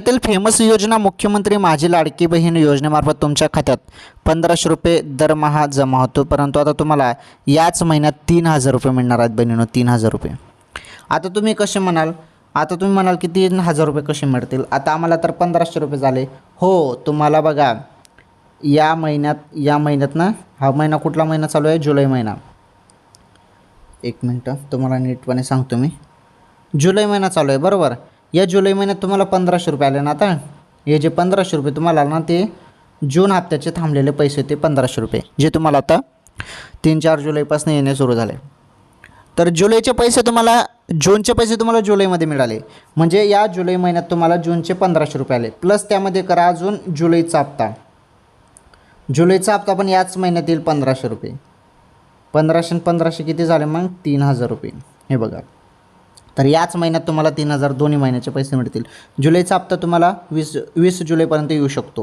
त्यातील फेमस योजना मुख्यमंत्री माझी लाडकी बहीण योजनेमार्फत तुमच्या खात्यात 1500 रुपये दरमहा जमा होतो, परंतु आता तुम्हाला याच महिन्यात 3000 रुपये मिळणार आहेत बहिणींनो, 3000 रुपये. आता तुम्ही कसे म्हणाल, आता तुम्ही म्हणाल की 3000 रुपये कसे मिळतील, आता आम्हाला तर 1500 रुपये झाले. हो, तुम्हाला बघा या महिन्यात ना, हा महिना कुठला महिना चालू आहे, जुलै महिना. एक मिनटं तुम्हाला नीटपणे सांगतो मी. जुलै महिना चालू आहे बरोबर. या जुलै महिन्यात तुम्हाला 1500 रुपये आले ना. आता हे जे 1500 रुपये तुम्हाला आले ना, ते जून हप्त्याचे थांबलेले पैसे होते 1500 रुपये, जे तुम्हाला आता 3-4 जुलैपासून येणे सुरू झाले. तर जुलैचे पैसे तुम्हाला, जूनचे पैसे तुम्हाला जुलैमध्ये मिळाले, म्हणजे या जुलै महिन्यात तुम्हाला जूनचे 1500 रुपये आले, प्लस त्यामध्ये करा अजून जुलैचा हप्ता. जुलैचा हप्ता पण याच महिन्यात येईल 1500 रुपये. 1500 किती झाले मग, 3000 रुपये. हे बघा, तर याच महिन्यात तुम्हाला 3000 दोन्ही महिन्याचे पैसे मिळतील. जुलैचा हप्ता तुम्हाला 20 जुलैपर्यंत येऊ शकतो.